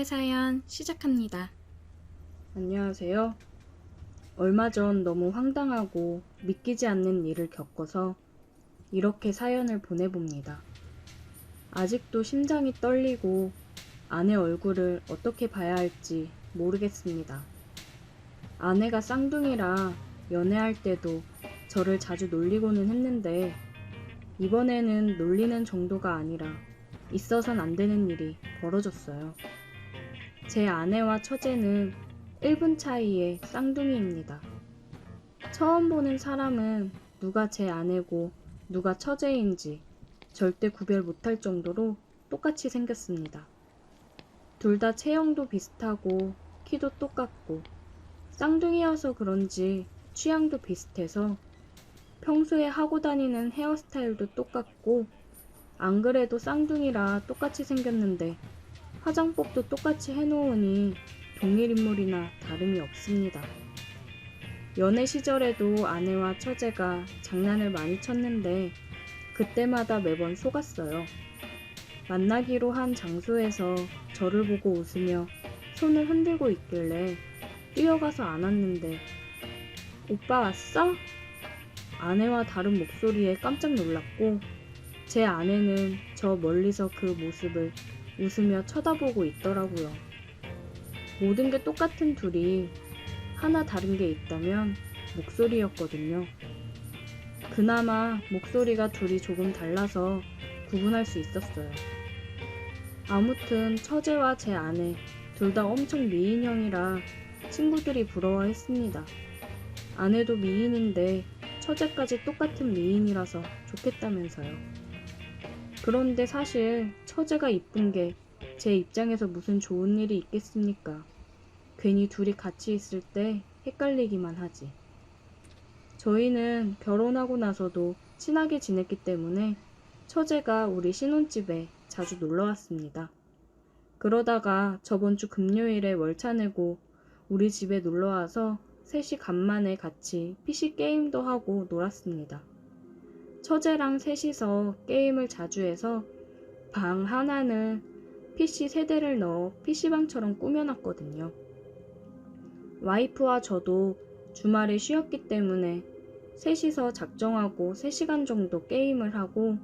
오늘의 사연 시작합니다. 안녕하세요. 얼마 전 너무 황당하고 믿기지 않는 일을 겪어서 이렇게 사연을 보내봅니다. 아직도 심장이 떨리고 아내 얼굴을 어떻게 봐야 할지 모르겠습니다. 아내가 쌍둥이라 연애할 때도 저를 자주 놀리고는 했는데 이번에는 놀리는 정도가 아니라 있어선 안 되는 일이 벌어졌어요. 제 아내와 처제는 1분 차이의 쌍둥이입니다. 처음 보는 사람은 누가 제 아내고 누가 처제인지 절대 구별 못할 정도로 똑같이 생겼습니다. 둘 다 체형도 비슷하고 키도 똑같고 쌍둥이여서 그런지 취향도 비슷해서 평소에 하고 다니는 헤어스타일도 똑같고 안 그래도 쌍둥이라 똑같이 생겼는데 화장법도 똑같이 해놓으니 동일 인물이나 다름이 없습니다. 연애 시절에도 아내와 처제가 장난을 많이 쳤는데 그때마다 매번 속았어요. 만나기로 한 장소에서 저를 보고 웃으며 손을 흔들고 있길래 뛰어가서 안았는데 오빠 왔어? 아내와 다른 목소리에 깜짝 놀랐고 제 아내는 저 멀리서 그 모습을 웃으며 쳐다보고 있더라고요. 모든 게 똑같은 둘이 하나 다른 게 있다면 목소리였거든요. 그나마 목소리가 둘이 조금 달라서 구분할 수 있었어요. 아무튼 처제와 제 아내 둘 다 엄청 미인형이라 친구들이 부러워했습니다. 아내도 미인인데 처제까지 똑같은 미인이라서 좋겠다면서요. 그런데 사실 처제가 이쁜 게 제 입장에서 무슨 좋은 일이 있겠습니까? 괜히 둘이 같이 있을 때 헷갈리기만 하지. 저희는 결혼하고 나서도 친하게 지냈기 때문에 처제가 우리 신혼집에 자주 놀러 왔습니다. 그러다가 저번 주 금요일에 월차 내고 우리 집에 놀러 와서 셋이 간만에 같이 PC 게임도 하고 놀았습니다. 처제랑 셋이서 게임을 자주 해서 방 하나는 PC 세대를 넣어 PC방처럼 꾸며놨거든요. 와이프와 저도 주말에 쉬었기 때문에 셋이서 작정하고 3시간 정도 게임을 하고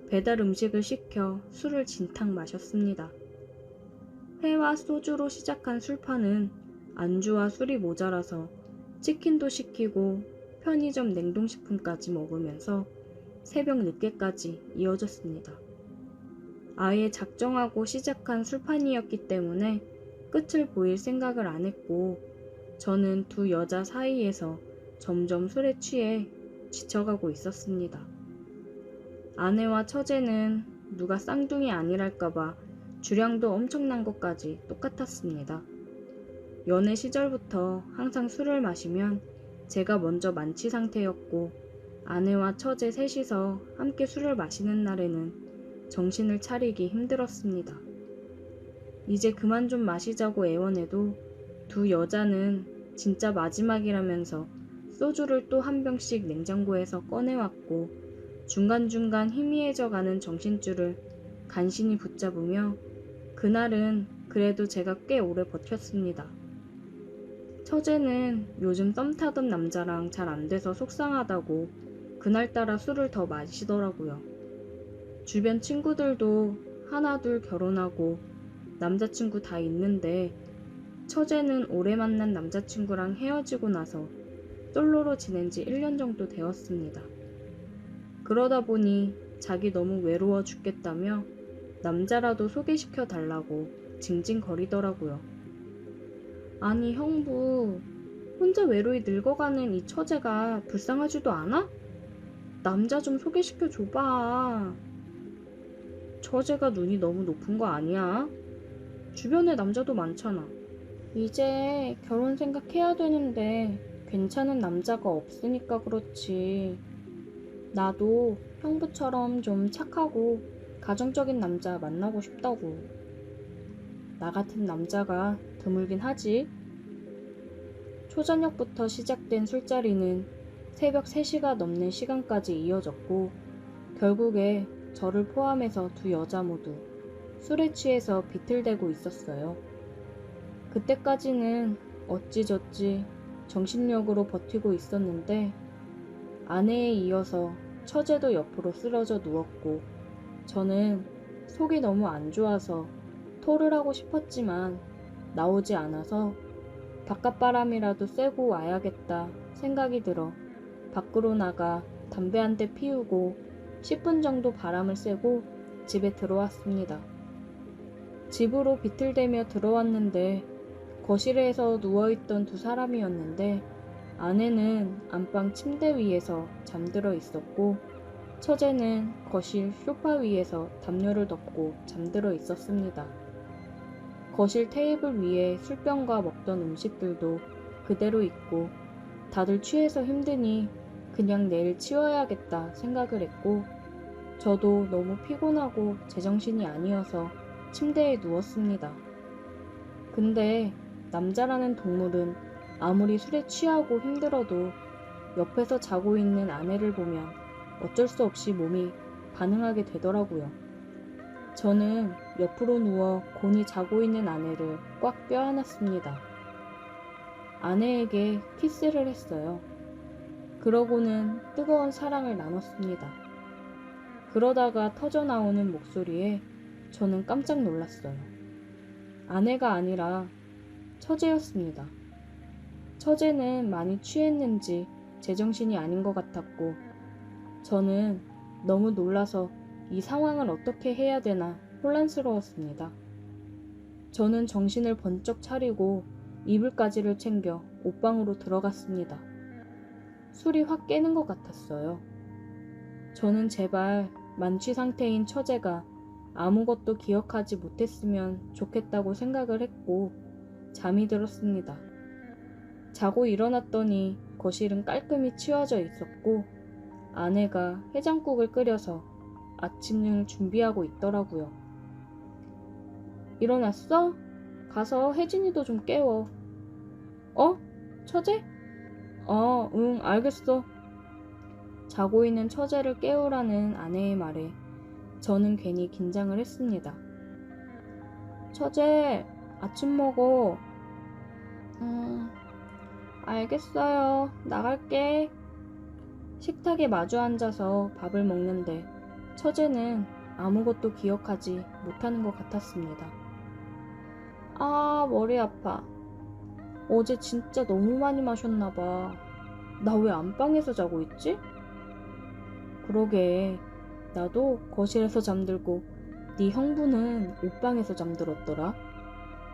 배달 음식을 시켜 술을 진탕 마셨습니다. 회와 소주로 시작한 술판은 안주와 술이 모자라서 치킨도 시키고 편의점 냉동식품까지 먹으면서 새벽 늦게까지 이어졌습니다. 아예 작정하고 시작한 술판이었기 때문에 끝을 보일 생각을 안 했고 저는 두 여자 사이에서 점점 술에 취해 지쳐가고 있었습니다. 아내와 처제는 누가 쌍둥이 아니랄까봐 주량도 엄청난 것까지 똑같았습니다. 연애 시절부터 항상 술을 마시면 제가 먼저 만취 상태였고 아내와 처제 셋이서 함께 술을 마시는 날에는 정신을 차리기 힘들었습니다. 이제 그만 좀 마시자고 애원해도 두 여자는 진짜 마지막이라면서 소주를 또 한 병씩 냉장고에서 꺼내왔고 중간중간 희미해져가는 정신줄을 간신히 붙잡으며 그날은 그래도 제가 꽤 오래 버텼습니다. 처제는 요즘 썸 타던 남자랑 잘 안 돼서 속상하다고 그날따라 술을 더 마시더라고요. 주변 친구들도 하나둘 결혼하고 남자친구 다 있는데 처제는 오래 만난 남자친구랑 헤어지고 나서 솔로로 지낸 지 1년 정도 되었습니다. 그러다 보니 자기 너무 외로워 죽겠다며 남자라도 소개시켜 달라고 징징거리더라고요. 아니 형부, 혼자 외로이 늙어가는 이 처제가 불쌍하지도 않아? 남자 좀 소개시켜 줘봐. 처제가 눈이 너무 높은 거 아니야? 주변에 남자도 많잖아. 이제 결혼 생각해야 되는데 괜찮은 남자가 없으니까 그렇지. 나도 형부처럼 좀 착하고 가정적인 남자 만나고 싶다고. 나 같은 남자가 드물긴 하지. 초저녁부터 시작된 술자리는 새벽 3시가 넘는 시간까지 이어졌고 결국에 저를 포함해서 두 여자 모두 술에 취해서 비틀대고 있었어요. 그때까지는 어찌저찌 정신력으로 버티고 있었는데 아내에 이어서 처제도 옆으로 쓰러져 누웠고 저는 속이 너무 안 좋아서 토를 하고 싶었지만 나오지 않아서 바깥바람이라도 쐬고 와야겠다 생각이 들어 밖으로 나가 담배 한 대 피우고 10분 정도 바람을 쐬고 집에 들어왔습니다. 집으로 비틀대며 들어왔는데 거실에서 누워있던 두 사람이었는데 아내는 안방 침대 위에서 잠들어 있었고 처제는 거실 소파 위에서 담요를 덮고 잠들어 있었습니다. 거실 테이블 위에 술병과 먹던 음식들도 그대로 있고 다들 취해서 힘드니 그냥 내일 치워야겠다 생각을 했고 저도 너무 피곤하고 제정신이 아니어서 침대에 누웠습니다. 근데 남자라는 동물은 아무리 술에 취하고 힘들어도 옆에서 자고 있는 아내를 보면 어쩔 수 없이 몸이 반응하게 되더라고요. 저는 옆으로 누워 곤히 자고 있는 아내를 꽉 껴안았습니다. 아내에게 키스를 했어요. 그러고는 뜨거운 사랑을 나눴습니다. 그러다가 터져나오는 목소리에 저는 깜짝 놀랐어요. 아내가 아니라 처제였습니다. 처제는 많이 취했는지 제정신이 아닌 것 같았고 저는 너무 놀라서 이 상황을 어떻게 해야 되나 혼란스러웠습니다. 저는 정신을 번쩍 차리고 이불까지를 챙겨 옷방으로 들어갔습니다. 술이 확 깨는 것 같았어요. 저는 제발 만취 상태인 처제가 아무것도 기억하지 못했으면 좋겠다고 생각을 했고 잠이 들었습니다. 자고 일어났더니 거실은 깔끔히 치워져 있었고 아내가 해장국을 끓여서 아침을 준비하고 있더라고요. 일어났어? 가서 혜진이도 좀 깨워. 어? 처제? 응, 알겠어. 자고 있는 처제를 깨우라는 아내의 말에 저는 괜히 긴장을 했습니다. 처제, 아침 먹어. 알겠어요. 나갈게. 식탁에 마주 앉아서 밥을 먹는데 처제는 아무것도 기억하지 못하는 것 같았습니다. 아, 머리 아파. 어제 진짜 너무 많이 마셨나봐. 나 왜 안방에서 자고 있지? 그러게, 나도 거실에서 잠들고 네 형부는 옷방에서 잠들었더라.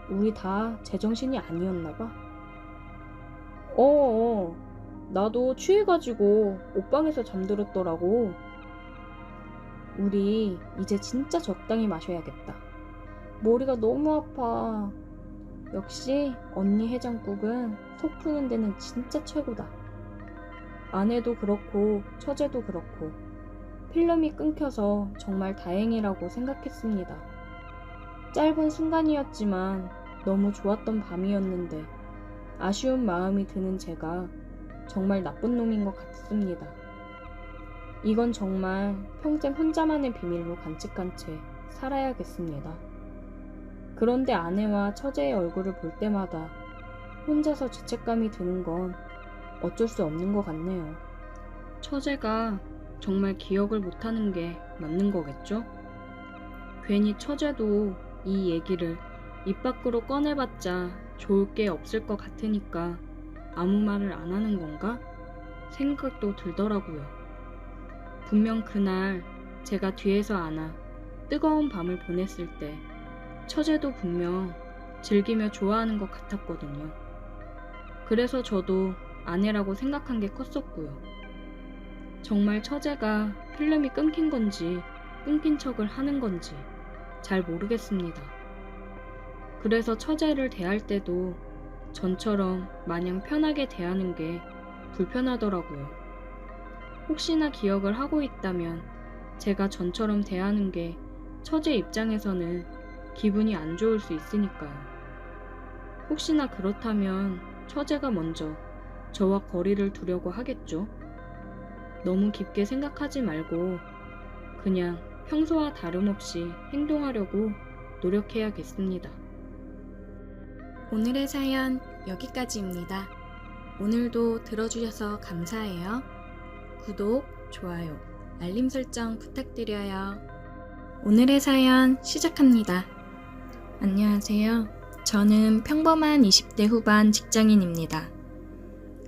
우리 다 제정신이 아니었나봐. 나도 취해가지고 옷방에서 잠들었더라고. 우리 이제 진짜 적당히 마셔야겠다. 머리가 너무 아파. 역시 언니 해장국은 속 푸는 데는 진짜 최고다. 아내도 그렇고 처제도 그렇고 필름이 끊겨서 정말 다행이라고 생각했습니다. 짧은 순간이었지만 너무 좋았던 밤이었는데 아쉬운 마음이 드는 제가 정말 나쁜 놈인 것 같습니다. 이건 정말 평생 혼자만의 비밀로 간직한 채 살아야겠습니다. 그런데 아내와 처제의 얼굴을 볼 때마다 혼자서 죄책감이 드는 건 어쩔 수 없는 것 같네요. 처제가 정말 기억을 못하는 게 맞는 거겠죠? 괜히 처제도 이 얘기를 입 밖으로 꺼내봤자 좋을 게 없을 것 같으니까 아무 말을 안 하는 건가? 생각도 들더라고요. 분명 그날 제가 뒤에서 안아 뜨거운 밤을 보냈을 때 처제도 분명 즐기며 좋아하는 것 같았거든요. 그래서 저도 아내라고 생각한 게 컸었고요. 정말 처제가 필름이 끊긴 건지 끊긴 척을 하는 건지 잘 모르겠습니다. 그래서 처제를 대할 때도 전처럼 마냥 편하게 대하는 게 불편하더라고요. 혹시나 기억을 하고 있다면 제가 전처럼 대하는 게 처제 입장에서는 기분이 안 좋을 수 있으니까요. 혹시나 그렇다면 처제가 먼저 저와 거리를 두려고 하겠죠. 너무 깊게 생각하지 말고 그냥 평소와 다름없이 행동하려고 노력해야겠습니다. 오늘의 사연 여기까지입니다. 오늘도 들어주셔서 감사해요. 구독, 좋아요, 알림 설정 부탁드려요. 오늘의 사연 시작합니다. 안녕하세요. 저는 평범한 20대 후반 직장인입니다.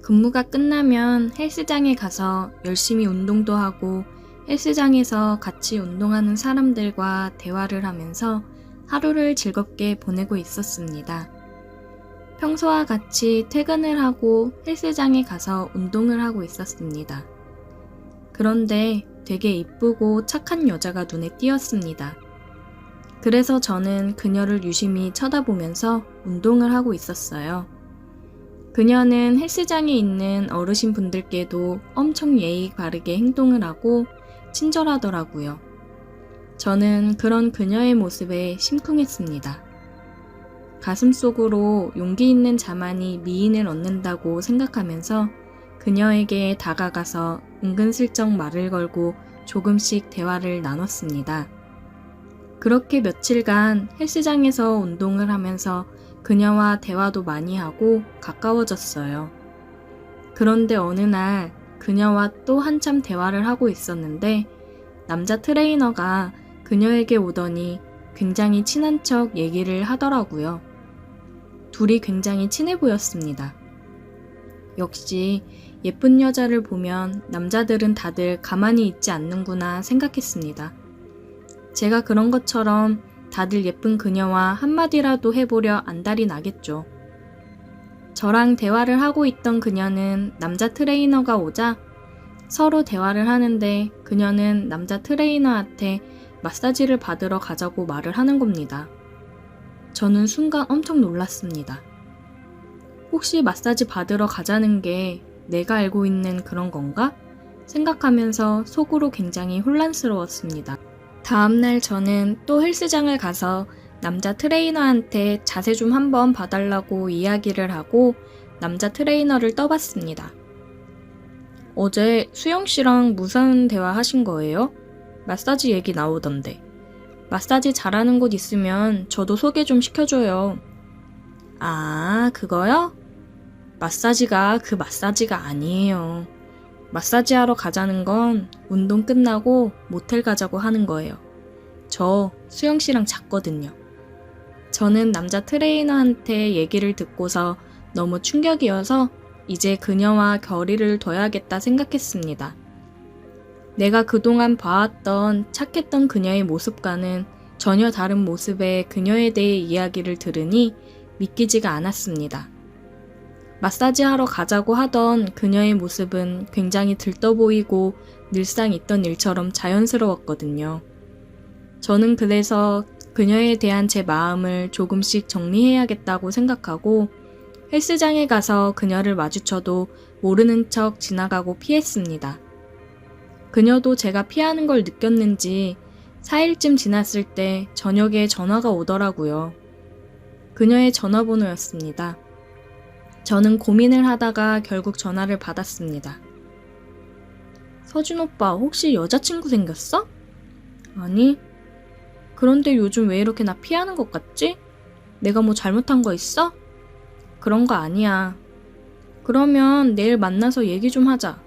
근무가 끝나면 헬스장에 가서 열심히 운동도 하고 헬스장에서 같이 운동하는 사람들과 대화를 하면서 하루를 즐겁게 보내고 있었습니다. 평소와 같이 퇴근을 하고 헬스장에 가서 운동을 하고 있었습니다. 그런데 되게 이쁘고 착한 여자가 눈에 띄었습니다. 그래서 저는 그녀를 유심히 쳐다보면서 운동을 하고 있었어요. 그녀는 헬스장에 있는 어르신 분들께도 엄청 예의 바르게 행동을 하고 친절하더라고요. 저는 그런 그녀의 모습에 심쿵했습니다. 가슴속으로 용기 있는 자만이 미인을 얻는다고 생각하면서 그녀에게 다가가서 은근슬쩍 말을 걸고 조금씩 대화를 나눴습니다. 그렇게 며칠간 헬스장에서 운동을 하면서 그녀와 대화도 많이 하고 가까워졌어요. 그런데 어느 날 그녀와 또 한참 대화를 하고 있었는데 남자 트레이너가 그녀에게 오더니 굉장히 친한 척 얘기를 하더라고요. 둘이 굉장히 친해 보였습니다. 역시 예쁜 여자를 보면 남자들은 다들 가만히 있지 않는구나 생각했습니다. 제가 그런 것처럼 다들 예쁜 그녀와 한마디라도 해보려 안달이 나겠죠. 저랑 대화를 하고 있던 그녀는 남자 트레이너가 오자 서로 대화를 하는데 그녀는 남자 트레이너한테 마사지를 받으러 가자고 말을 하는 겁니다. 저는 순간 엄청 놀랐습니다. 혹시 마사지 받으러 가자는 게 내가 알고 있는 그런 건가? 생각하면서 속으로 굉장히 혼란스러웠습니다. 다음날 저는 또 헬스장을 가서 남자 트레이너한테 자세 좀 한번 봐달라고 이야기를 하고 남자 트레이너를 떠봤습니다. 어제 수영 씨랑 무슨 대화 하신 거예요? 마사지 얘기 나오던데. 마사지 잘하는 곳 있으면 저도 소개 좀 시켜줘요. 아, 그거요? 마사지가 그 마사지가 아니에요. 마사지 하러 가자는 건 운동 끝나고 모텔 가자고 하는 거예요. 저 수영 씨랑 잤거든요. 저는 남자 트레이너한테 얘기를 듣고서 너무 충격이어서 이제 그녀와 거리를 둬야겠다 생각했습니다. 내가 그동안 봐왔던 착했던 그녀의 모습과는 전혀 다른 모습의 그녀에 대해 이야기를 들으니 믿기지가 않았습니다. 마사지 하러 가자고 하던 그녀의 모습은 굉장히 들떠 보이고 늘상 있던 일처럼 자연스러웠거든요. 저는 그래서 그녀에 대한 제 마음을 조금씩 정리해야겠다고 생각하고 헬스장에 가서 그녀를 마주쳐도 모르는 척 지나가고 피했습니다. 그녀도 제가 피하는 걸 느꼈는지 4일쯤 지났을 때 저녁에 전화가 오더라고요. 그녀의 전화번호였습니다. 저는 고민을 하다가 결국 전화를 받았습니다. 서준 오빠, 혹시 여자친구 생겼어? 아니. 그런데 요즘 왜 이렇게 나 피하는 것 같지? 내가 뭐 잘못한 거 있어? 그런 거 아니야. 그러면 내일 만나서 얘기 좀 하자.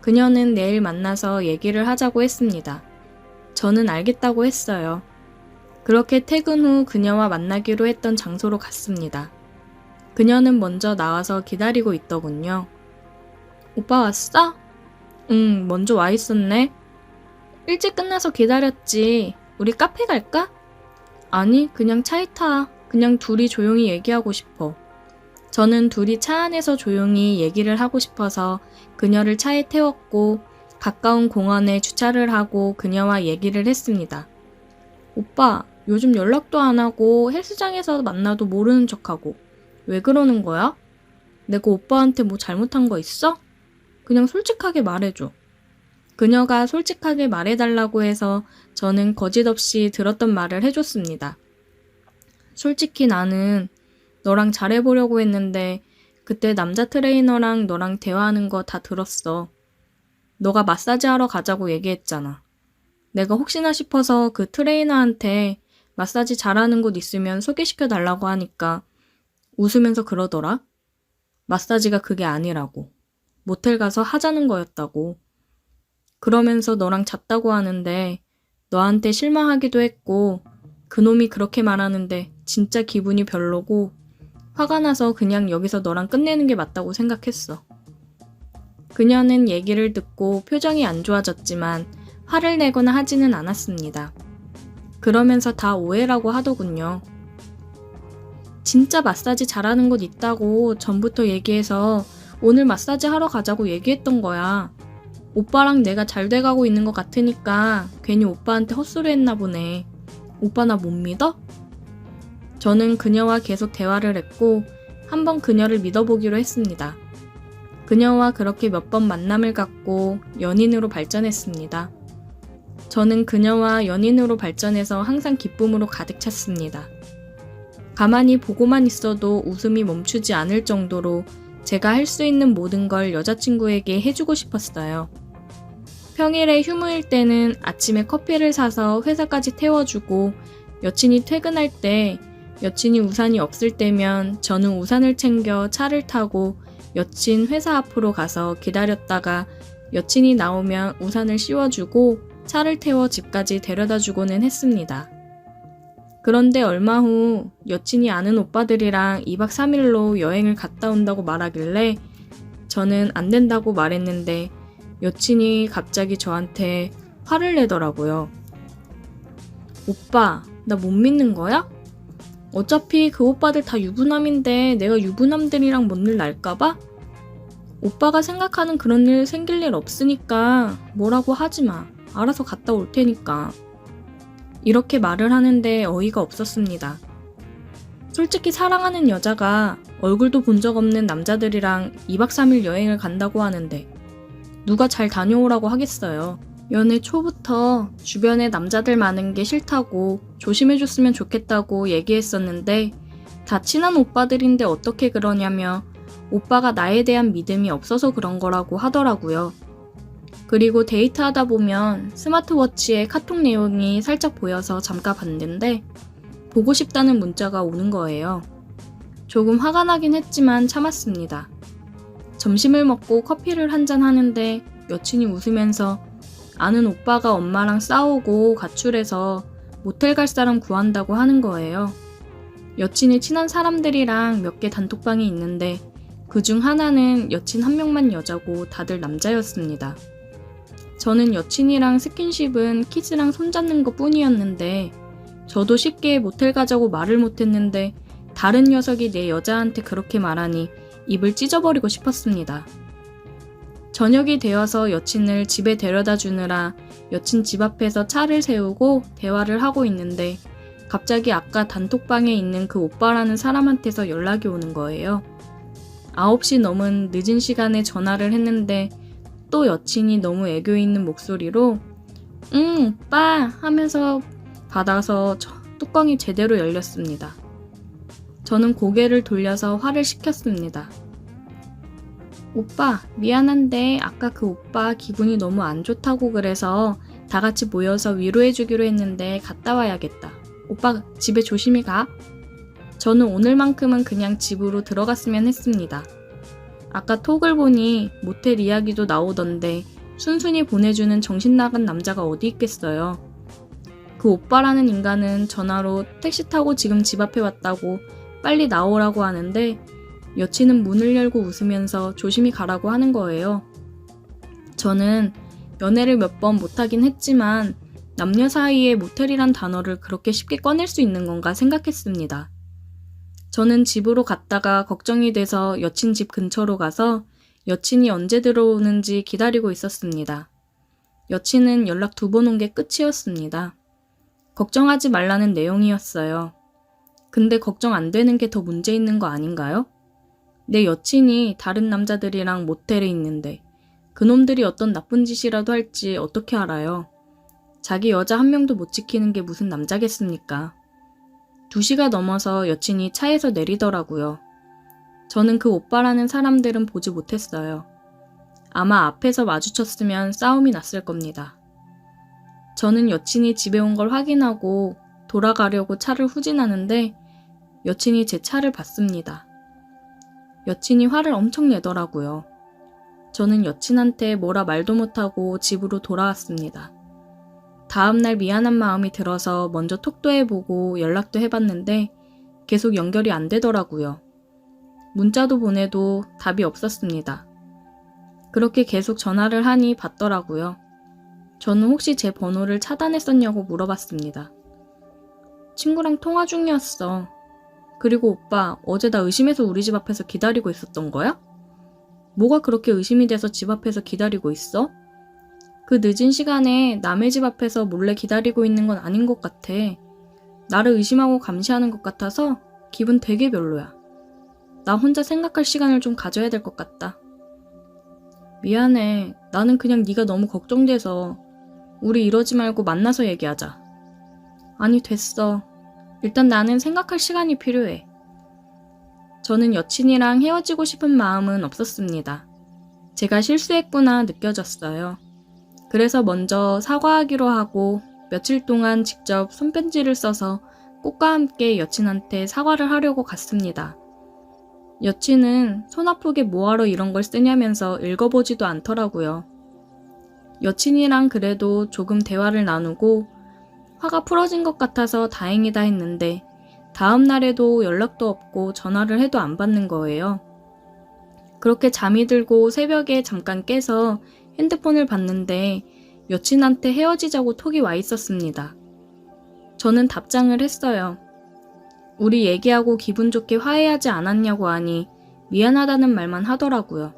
그녀는 내일 만나서 얘기를 하자고 했습니다. 저는 알겠다고 했어요. 그렇게 퇴근 후 그녀와 만나기로 했던 장소로 갔습니다. 그녀는 먼저 나와서 기다리고 있더군요. 오빠 왔어? 응, 먼저 와 있었네. 일찍 끝나서 기다렸지. 우리 카페 갈까? 아니, 그냥 차에 타. 그냥 둘이 조용히 얘기하고 싶어. 저는 둘이 차 안에서 조용히 얘기를 하고 싶어서 그녀를 차에 태웠고 가까운 공원에 주차를 하고 그녀와 얘기를 했습니다. 오빠, 요즘 연락도 안 하고 헬스장에서 만나도 모르는 척하고 왜 그러는 거야? 내가 오빠한테 뭐 잘못한 거 있어? 그냥 솔직하게 말해줘. 그녀가 솔직하게 말해달라고 해서 저는 거짓없이 들었던 말을 해줬습니다. 솔직히 나는 너랑 잘해보려고 했는데 그때 남자 트레이너랑 너랑 대화하는 거 다 들었어. 너가 마사지 하러 가자고 얘기했잖아. 내가 혹시나 싶어서 그 트레이너한테 마사지 잘하는 곳 있으면 소개시켜 달라고 하니까 웃으면서 그러더라. 마사지가 그게 아니라고. 모텔 가서 하자는 거였다고. 그러면서 너랑 잤다고 하는데 너한테 실망하기도 했고 그놈이 그렇게 말하는데 진짜 기분이 별로고 화가 나서 그냥 여기서 너랑 끝내는 게 맞다고 생각했어. 그녀는 얘기를 듣고 표정이 안 좋아졌지만 화를 내거나 하지는 않았습니다. 그러면서 다 오해라고 하더군요. 진짜 마사지 잘하는 곳 있다고 전부터 얘기해서 오늘 마사지 하러 가자고 얘기했던 거야. 오빠랑 내가 잘 돼가고 있는 것 같으니까 괜히 오빠한테 헛소리 했나 보네. 오빠 나 못 믿어? 저는 그녀와 계속 대화를 했고 한번 그녀를 믿어보기로 했습니다. 그녀와 그렇게 몇 번 만남을 갖고 연인으로 발전했습니다. 저는 그녀와 연인으로 발전해서 항상 기쁨으로 가득 찼습니다. 가만히 보고만 있어도 웃음이 멈추지 않을 정도로 제가 할 수 있는 모든 걸 여자친구에게 해주고 싶었어요. 평일에 휴무일 때는 아침에 커피를 사서 회사까지 태워주고 여친이 퇴근할 때 여친이 우산이 없을 때면 저는 우산을 챙겨 차를 타고 여친 회사 앞으로 가서 기다렸다가 여친이 나오면 우산을 씌워주고 차를 태워 집까지 데려다주고는 했습니다. 그런데 얼마 후 여친이 아는 오빠들이랑 2박 3일로 여행을 갔다 온다고 말하길래 저는 안 된다고 말했는데 여친이 갑자기 저한테 화를 내더라고요. 오빠, 나 못 믿는 거야? 어차피 그 오빠들 다 유부남인데 내가 유부남들이랑 뭔 일 날까봐? 오빠가 생각하는 그런 일 생길 일 없으니까 뭐라고 하지 마. 알아서 갔다 올 테니까. 이렇게 말을 하는데 어이가 없었습니다. 솔직히 사랑하는 여자가 얼굴도 본 적 없는 남자들이랑 2박 3일 여행을 간다고 하는데 누가 잘 다녀오라고 하겠어요. 연애 초부터 주변에 남자들 많은 게 싫다고 조심해줬으면 좋겠다고 얘기했었는데 다 친한 오빠들인데 어떻게 그러냐며 오빠가 나에 대한 믿음이 없어서 그런 거라고 하더라고요. 그리고 데이트하다 보면 스마트워치에 카톡 내용이 살짝 보여서 잠깐 봤는데 보고 싶다는 문자가 오는 거예요. 조금 화가 나긴 했지만 참았습니다. 점심을 먹고 커피를 한잔 하는데 여친이 웃으면서 아는 오빠가 엄마랑 싸우고 가출해서 모텔 갈 사람 구한다고 하는 거예요. 여친이 친한 사람들이랑 몇 개 단톡방이 있는데 그중 하나는 여친 한 명만 여자고 다들 남자였습니다. 저는 여친이랑 스킨십은 키스랑 손잡는 것 뿐이었는데 저도 쉽게 모텔 가자고 말을 못했는데 다른 녀석이 내 여자한테 그렇게 말하니 입을 찢어버리고 싶었습니다. 저녁이 되어서 여친을 집에 데려다 주느라 여친 집 앞에서 차를 세우고 대화를 하고 있는데 갑자기 아까 단톡방에 있는 그 오빠라는 사람한테서 연락이 오는 거예요. 9시 넘은 늦은 시간에 전화를 했는데 또 여친이 너무 애교 있는 목소리로 응 오빠 하면서 받아서 뚜껑이 제대로 열렸습니다. 저는 고개를 돌려서 화를 식혔습니다. 오빠 미안한데 아까 그 오빠 기분이 너무 안 좋다고 그래서 다 같이 모여서 위로해주기로 했는데 갔다 와야겠다. 오빠 집에 조심히 가. 저는 오늘만큼은 그냥 집으로 들어갔으면 했습니다. 아까 톡을 보니 모텔 이야기도 나오던데 순순히 보내주는 정신 나간 남자가 어디 있겠어요. 그 오빠라는 인간은 전화로 택시 타고 지금 집 앞에 왔다고 빨리 나오라고 하는데 여친은 문을 열고 웃으면서 조심히 가라고 하는 거예요. 저는 연애를 몇 번 못하긴 했지만 남녀 사이에 모텔이란 단어를 그렇게 쉽게 꺼낼 수 있는 건가 생각했습니다. 저는 집으로 갔다가 걱정이 돼서 여친 집 근처로 가서 여친이 언제 들어오는지 기다리고 있었습니다. 여친은 연락 2번 온 게 끝이었습니다. 걱정하지 말라는 내용이었어요. 근데 걱정 안 되는 게 더 문제 있는 거 아닌가요? 내 여친이 다른 남자들이랑 모텔에 있는데 그놈들이 어떤 나쁜 짓이라도 할지 어떻게 알아요? 자기 여자 한 명도 못 지키는 게 무슨 남자겠습니까? 2시가 넘어서 여친이 차에서 내리더라고요. 저는 그 오빠라는 사람들은 보지 못했어요. 아마 앞에서 마주쳤으면 싸움이 났을 겁니다. 저는 여친이 집에 온 걸 확인하고 돌아가려고 차를 후진하는데 여친이 제 차를 봤습니다. 여친이 화를 엄청 내더라고요. 저는 여친한테 뭐라 말도 못하고 집으로 돌아왔습니다. 다음날 미안한 마음이 들어서 먼저 톡도 해보고 연락도 해봤는데 계속 연결이 안 되더라고요. 문자도 보내도 답이 없었습니다. 그렇게 계속 전화를 하니 받더라고요. 저는 혹시 제 번호를 차단했었냐고 물어봤습니다. 친구랑 통화 중이었어. 그리고 오빠, 어제 나 의심해서 우리 집 앞에서 기다리고 있었던 거야? 뭐가 그렇게 의심이 돼서 집 앞에서 기다리고 있어? 그 늦은 시간에 남의 집 앞에서 몰래 기다리고 있는 건 아닌 것 같아. 나를 의심하고 감시하는 것 같아서 기분 되게 별로야. 나 혼자 생각할 시간을 좀 가져야 될 것 같다. 미안해. 나는 그냥 네가 너무 걱정돼서 우리 이러지 말고 만나서 얘기하자. 아니, 됐어. 일단 나는 생각할 시간이 필요해. 저는 여친이랑 헤어지고 싶은 마음은 없었습니다. 제가 실수했구나 느껴졌어요. 그래서 먼저 사과하기로 하고 며칠 동안 직접 손편지를 써서 꽃과 함께 여친한테 사과를 하려고 갔습니다. 여친은 손 아프게 뭐하러 이런 걸 쓰냐면서 읽어보지도 않더라고요. 여친이랑 그래도 조금 대화를 나누고 화가 풀어진 것 같아서 다행이다 했는데 다음 날에도 연락도 없고 전화를 해도 안 받는 거예요. 그렇게 잠이 들고 새벽에 잠깐 깨서 핸드폰을 봤는데 여친한테 헤어지자고 톡이 와 있었습니다. 저는 답장을 했어요. 우리 얘기하고 기분 좋게 화해하지 않았냐고 하니 미안하다는 말만 하더라고요.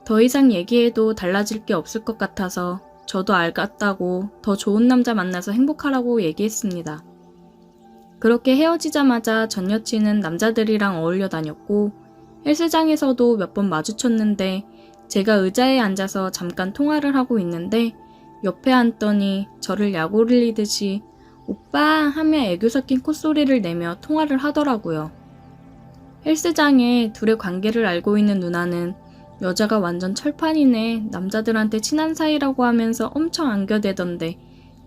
더 이상 얘기해도 달라질 게 없을 것 같아서 저도 알겠다고 더 좋은 남자 만나서 행복하라고 얘기했습니다. 그렇게 헤어지자마자 전 여친은 남자들이랑 어울려 다녔고 헬스장에서도 몇 번 마주쳤는데 제가 의자에 앉아서 잠깐 통화를 하고 있는데 옆에 앉더니 저를 약 올리듯이 오빠 하며 애교 섞인 콧소리를 내며 통화를 하더라고요. 헬스장에 둘의 관계를 알고 있는 누나는 여자가 완전 철판이네, 남자들한테 친한 사이라고 하면서 엄청 안겨대던데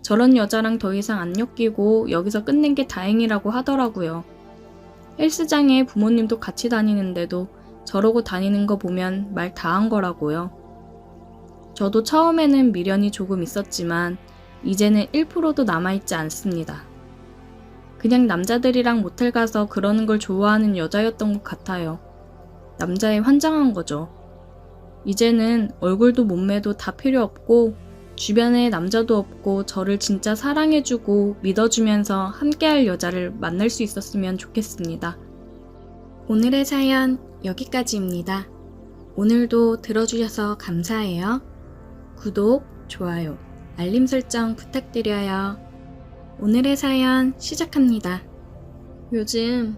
저런 여자랑 더 이상 안 엮이고 여기서 끝낸 게 다행이라고 하더라고요. 헬스장에 부모님도 같이 다니는데도 저러고 다니는 거 보면 말 다 한 거라고요. 저도 처음에는 미련이 조금 있었지만 이제는 1%도 남아있지 않습니다. 그냥 남자들이랑 모텔 가서 그러는 걸 좋아하는 여자였던 것 같아요. 남자에 환장한 거죠. 이제는 얼굴도 몸매도 다 필요 없고 주변에 남자도 없고 저를 진짜 사랑해주고 믿어주면서 함께할 여자를 만날 수 있었으면 좋겠습니다. 오늘의 사연 여기까지입니다. 오늘도 들어주셔서 감사해요. 구독, 좋아요, 알림 설정 부탁드려요. 오늘의 사연 시작합니다. 요즘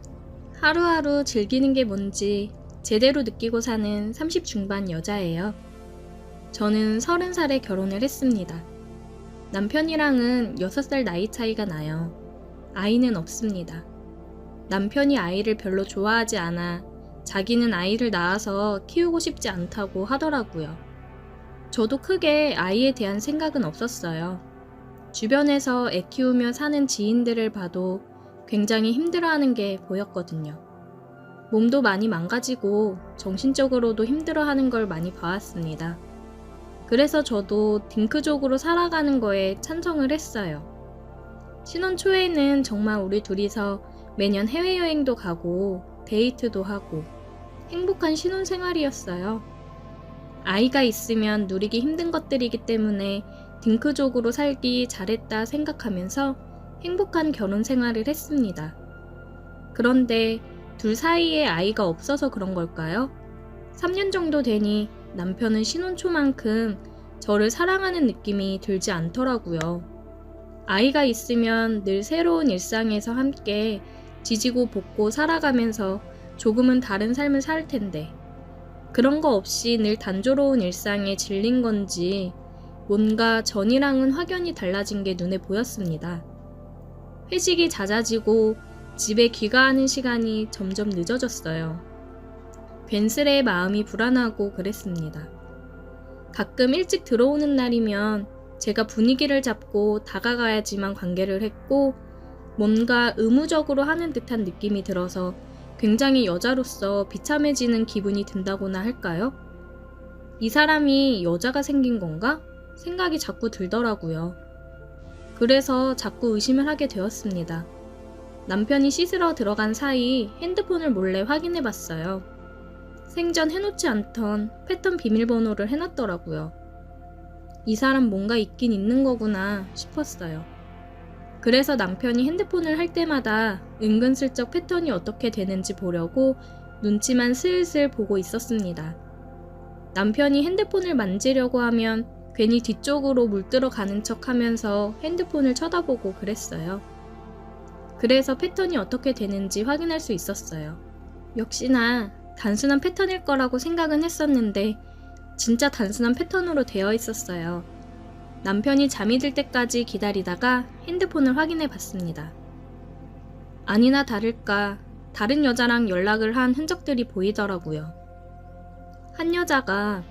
하루하루 즐기는 게 뭔지 제대로 느끼고 사는 30 중반 여자예요. 저는 30살에 결혼을 했습니다. 남편이랑은 6살 나이 차이가 나요. 아이는 없습니다. 남편이 아이를 별로 좋아하지 않아 자기는 아이를 낳아서 키우고 싶지 않다고 하더라고요. 저도 크게 아이에 대한 생각은 없었어요. 주변에서 애 키우며 사는 지인들을 봐도 굉장히 힘들어하는 게 보였거든요. 몸도 많이 망가지고 정신적으로도 힘들어하는 걸 많이 봐왔습니다. 그래서 저도 딩크족으로 살아가는 거에 찬성을 했어요. 신혼 초에는 정말 우리 둘이서 매년 해외여행도 가고 데이트도 하고 행복한 신혼생활이었어요. 아이가 있으면 누리기 힘든 것들이기 때문에 딩크족으로 살기 잘했다 생각하면서 행복한 결혼 생활을 했습니다. 그런데 둘 사이에 아이가 없어서 그런 걸까요? 3년 정도 되니 남편은 신혼 초만큼 저를 사랑하는 느낌이 들지 않더라고요. 아이가 있으면 늘 새로운 일상에서 함께 지지고 볶고 살아가면서 조금은 다른 삶을 살 텐데 그런 거 없이 늘 단조로운 일상에 질린 건지 뭔가 전이랑은 확연히 달라진 게 눈에 보였습니다. 회식이 잦아지고 집에 귀가하는 시간이 점점 늦어졌어요. 괜스레 마음이 불안하고 그랬습니다. 가끔 일찍 들어오는 날이면 제가 분위기를 잡고 다가가야지만 관계를 했고 뭔가 의무적으로 하는 듯한 느낌이 들어서 굉장히 여자로서 비참해지는 기분이 든다고나 할까요? 이 사람이 여자가 생긴 건가? 생각이 자꾸 들더라고요. 그래서 자꾸 의심을 하게 되었습니다. 남편이 씻으러 들어간 사이 핸드폰을 몰래 확인해 봤어요. 생전 해놓지 않던 패턴 비밀번호를 해놨더라고요. 이 사람 뭔가 있긴 있는 거구나 싶었어요. 그래서 남편이 핸드폰을 할 때마다 은근슬쩍 패턴이 어떻게 되는지 보려고 눈치만 슬슬 보고 있었습니다. 남편이 핸드폰을 만지려고 하면 괜히 뒤쪽으로 물들어 가는 척 하면서 핸드폰을 쳐다보고 그랬어요. 그래서 패턴이 어떻게 되는지 확인할 수 있었어요. 역시나 단순한 패턴일 거라고 생각은 했었는데 진짜 단순한 패턴으로 되어 있었어요. 남편이 잠이 들 때까지 기다리다가 핸드폰을 확인해 봤습니다. 아니나 다를까 다른 여자랑 연락을 한 흔적들이 보이더라고요. 한 여자가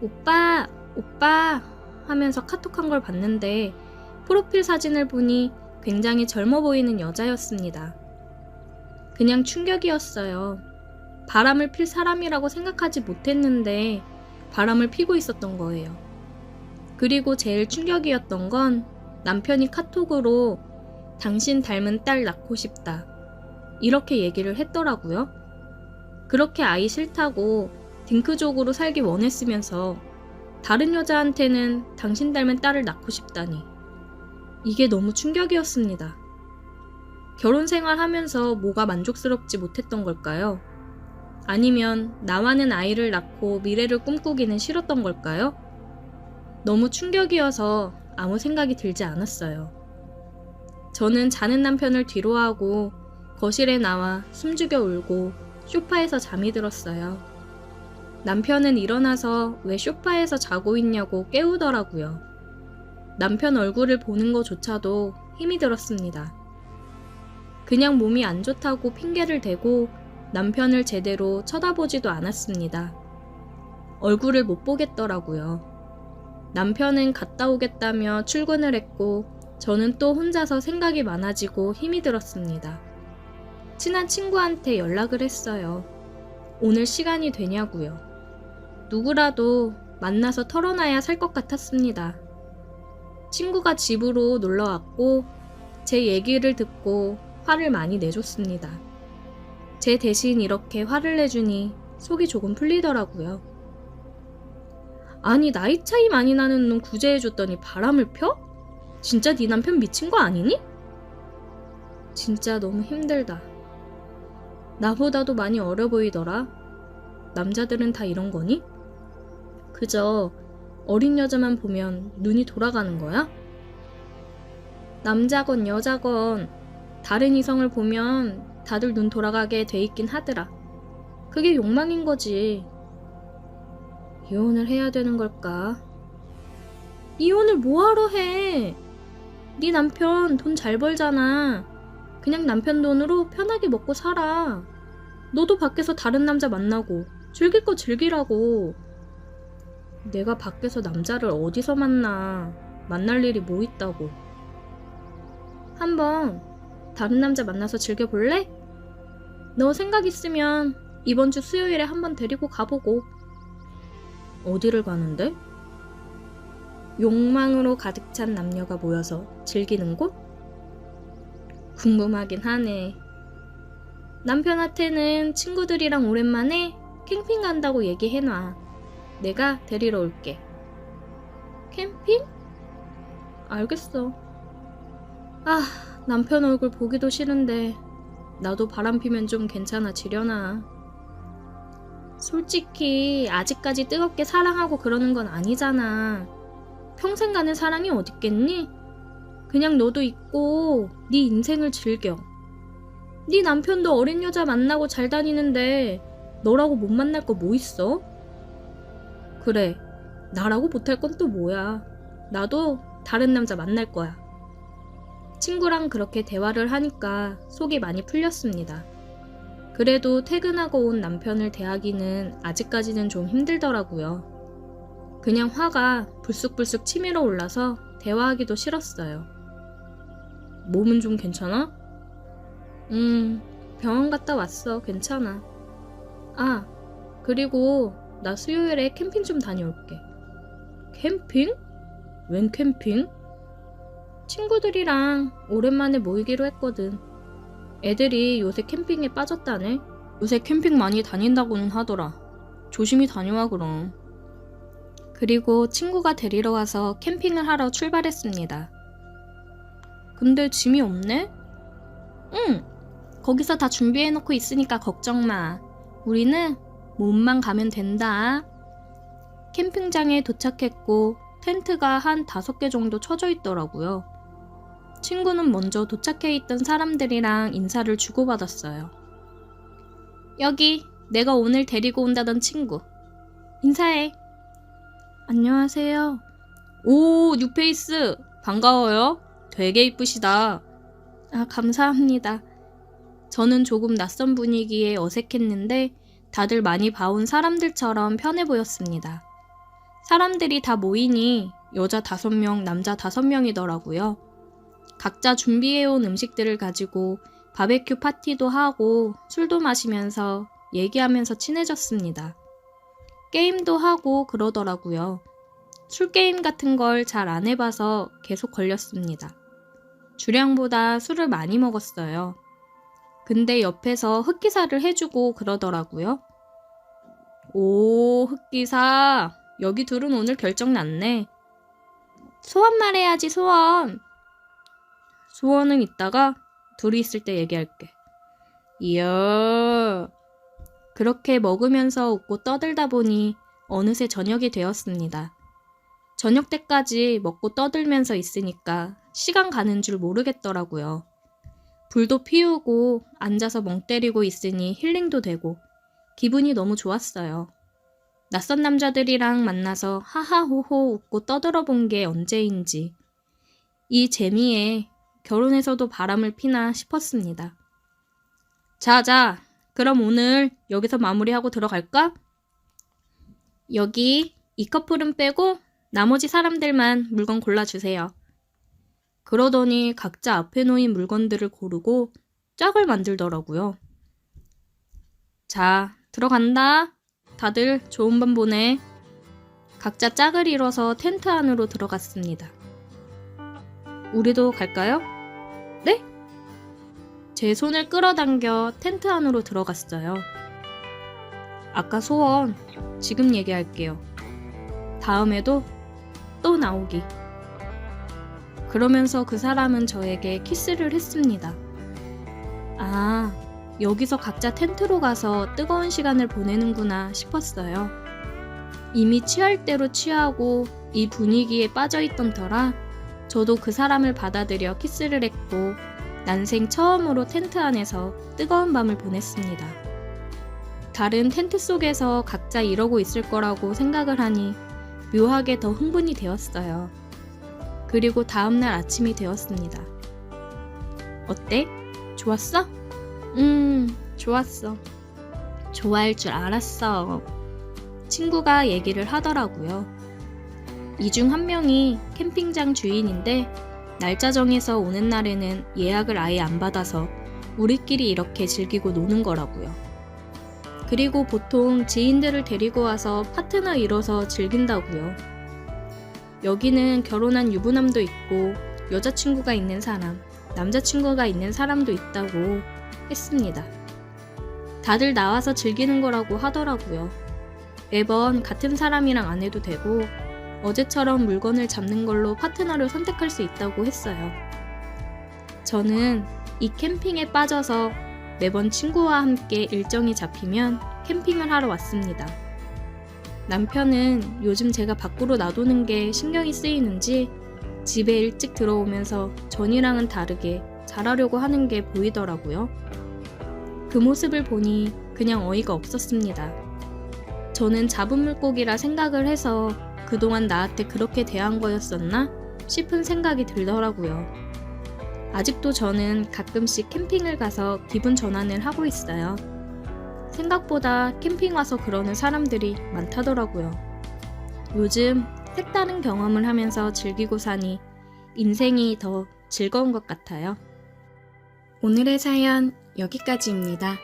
오빠, 오빠 하면서 카톡한 걸 봤는데 프로필 사진을 보니 굉장히 젊어 보이는 여자였습니다. 그냥 충격이었어요. 바람을 필 사람이라고 생각하지 못했는데 바람을 피고 있었던 거예요. 그리고 제일 충격이었던 건 남편이 카톡으로 당신 닮은 딸 낳고 싶다. 이렇게 얘기를 했더라고요. 그렇게 아이 싫다고 딩크족으로 살기 원했으면서 다른 여자한테는 당신 닮은 딸을 낳고 싶다니. 이게 너무 충격이었습니다. 결혼 생활하면서 뭐가 만족스럽지 못했던 걸까요? 아니면 나와는 아이를 낳고 미래를 꿈꾸기는 싫었던 걸까요? 너무 충격이어서 아무 생각이 들지 않았어요. 저는 자는 남편을 뒤로하고 거실에 나와 숨죽여 울고 소파에서 잠이 들었어요. 남편은 일어나서 왜 소파에서 자고 있냐고 깨우더라고요. 남편 얼굴을 보는 것조차도 힘이 들었습니다. 그냥 몸이 안 좋다고 핑계를 대고 남편을 제대로 쳐다보지도 않았습니다. 얼굴을 못 보겠더라고요. 남편은 갔다 오겠다며 출근을 했고 저는 또 혼자서 생각이 많아지고 힘이 들었습니다. 친한 친구한테 연락을 했어요. 오늘 시간이 되냐고요. 누구라도 만나서 털어놔야 살 것 같았습니다. 친구가 집으로 놀러 왔고 제 얘기를 듣고 화를 많이 내줬습니다. 제 대신 이렇게 화를 내주니 속이 조금 풀리더라고요. 아니 나이 차이 많이 나는 놈 구제해줬더니 바람을 펴? 진짜 네 남편 미친 거 아니니? 진짜 너무 힘들다. 나보다도 많이 어려 보이더라. 남자들은 다 이런 거니? 그저 어린 여자만 보면 눈이 돌아가는 거야? 남자건 여자건 다른 이성을 보면 다들 눈 돌아가게 돼 있긴 하더라. 그게 욕망인 거지. 이혼을 해야 되는 걸까? 이혼을 뭐하러 해? 네 남편 돈 잘 벌잖아. 그냥 남편 돈으로 편하게 먹고 살아. 너도 밖에서 다른 남자 만나고 즐길 거 즐기라고. 내가 밖에서 남자를 어디서 만날 일이 뭐 있다고. 한번 다른 남자 만나서 즐겨볼래? 너 생각 있으면 이번 주 수요일에 한번 데리고 가보고. 어디를 가는데? 욕망으로 가득 찬 남녀가 모여서 즐기는 곳? 궁금하긴 하네. 남편한테는 친구들이랑 오랜만에 캠핑 간다고 얘기해놔. 내가 데리러 올게. 캠핑? 알겠어. 아, 남편 얼굴 보기도 싫은데 나도 바람 피면 좀 괜찮아지려나. 솔직히 아직까지 뜨겁게 사랑하고 그러는 건 아니잖아. 평생 가는 사랑이 어딨겠니? 그냥 너도 있고 네 인생을 즐겨. 네 남편도 어린 여자 만나고 잘 다니는데 너라고 못 만날 거 뭐 있어? 그래, 나라고 못할 건 또 뭐야. 나도 다른 남자 만날 거야. 친구랑 그렇게 대화를 하니까 속이 많이 풀렸습니다. 그래도 퇴근하고 온 남편을 대하기는 아직까지는 좀 힘들더라고요. 그냥 화가 불쑥불쑥 치밀어 올라서 대화하기도 싫었어요. 몸은 좀 괜찮아? 병원 갔다 왔어. 괜찮아. 아, 그리고 나 수요일에 캠핑 좀 다녀올게. 캠핑? 웬 캠핑? 친구들이랑 오랜만에 모이기로 했거든. 애들이 요새 캠핑에 빠졌다네. 요새 캠핑 많이 다닌다고는 하더라. 조심히 다녀와 그럼. 그리고 친구가 데리러 와서 캠핑을 하러 출발했습니다. 근데 짐이 없네? 응, 거기서 다 준비해놓고 있으니까 걱정 마. 우리는 몸만 가면 된다. 캠핑장에 도착했고 텐트가 한 5개 정도 쳐져 있더라고요. 친구는 먼저 도착해 있던 사람들이랑 인사를 주고받았어요. 여기 내가 오늘 데리고 온다던 친구. 인사해. 안녕하세요. 오, 뉴페이스. 반가워요. 되게 이쁘시다. 아, 감사합니다. 저는 조금 낯선 분위기에 어색했는데 다들 많이 봐온 사람들처럼 편해 보였습니다. 사람들이 다 모이니 여자 5명, 남자 5명이더라고요. 각자 준비해온 음식들을 가지고 바베큐 파티도 하고 술도 마시면서 얘기하면서 친해졌습니다. 게임도 하고 그러더라고요. 술게임 같은 걸 잘 안 해봐서 계속 걸렸습니다. 주량보다 술을 많이 먹었어요. 근데 옆에서 흑기사를 해주고 그러더라고요. 오, 흑기사. 여기 둘은 오늘 결정 났네. 소원 말해야지, 소원. 소원은 이따가 둘이 있을 때 얘기할게. 이야. 그렇게 먹으면서 웃고 떠들다 보니 어느새 저녁이 되었습니다. 저녁 때까지 먹고 떠들면서 있으니까 시간 가는 줄 모르겠더라고요. 불도 피우고 앉아서 멍 때리고 있으니 힐링도 되고 기분이 너무 좋았어요. 낯선 남자들이랑 만나서 하하호호 웃고 떠들어 본 게 언제인지 이 재미에 결혼해서도 바람을 피나 싶었습니다. 자, 그럼 오늘 여기서 마무리하고 들어갈까? 여기 이 커플은 빼고 나머지 사람들만 물건 골라주세요. 그러더니 각자 앞에 놓인 물건들을 고르고 짝을 만들더라고요. 자, 들어간다. 다들 좋은 밤 보내. 각자 짝을 이뤄서 텐트 안으로 들어갔습니다. 우리도 갈까요? 네? 제 손을 끌어당겨 텐트 안으로 들어갔어요. 아까 소원 지금 얘기할게요. 다음에도 또 나오기. 그러면서 그 사람은 저에게 키스를 했습니다. 아, 여기서 각자 텐트로 가서 뜨거운 시간을 보내는구나 싶었어요. 이미 취할 대로 취하고 이 분위기에 빠져있던 터라 저도 그 사람을 받아들여 키스를 했고 난생 처음으로 텐트 안에서 뜨거운 밤을 보냈습니다. 다른 텐트 속에서 각자 이러고 있을 거라고 생각을 하니 묘하게 더 흥분이 되었어요. 그리고 다음날 아침이 되었습니다. 어때? 좋았어? 좋았어. 좋아할 줄 알았어. 친구가 얘기를 하더라고요. 이 중 한 명이 캠핑장 주인인데 날짜 정해서 오는 날에는 예약을 아예 안 받아서 우리끼리 이렇게 즐기고 노는 거라고요. 그리고 보통 지인들을 데리고 와서 파트너 이뤄서 즐긴다고요. 여기는 결혼한 유부남도 있고 여자친구가 있는 사람, 남자친구가 있는 사람도 있다고 했습니다. 다들 나와서 즐기는 거라고 하더라고요. 매번 같은 사람이랑 안 해도 되고 어제처럼 물건을 잡는 걸로 파트너를 선택할 수 있다고 했어요. 저는 이 캠핑에 빠져서 매번 친구와 함께 일정이 잡히면 캠핑을 하러 왔습니다. 남편은 요즘 제가 밖으로 놔두는 게 신경이 쓰이는지 집에 일찍 들어오면서 전이랑은 다르게 잘하려고 하는 게 보이더라고요. 그 모습을 보니 그냥 어이가 없었습니다. 저는 잡은 물고기라 생각을 해서 그동안 나한테 그렇게 대한 거였었나 싶은 생각이 들더라고요. 아직도 저는 가끔씩 캠핑을 가서 기분 전환을 하고 있어요. 생각보다 캠핑 와서 그러는 사람들이 많다더라고요. 요즘 색다른 경험을 하면서 즐기고 사니 인생이 더 즐거운 것 같아요. 오늘의 사연 여기까지입니다.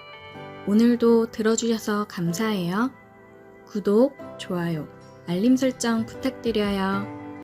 오늘도 들어주셔서 감사해요. 구독, 좋아요, 알림 설정 부탁드려요.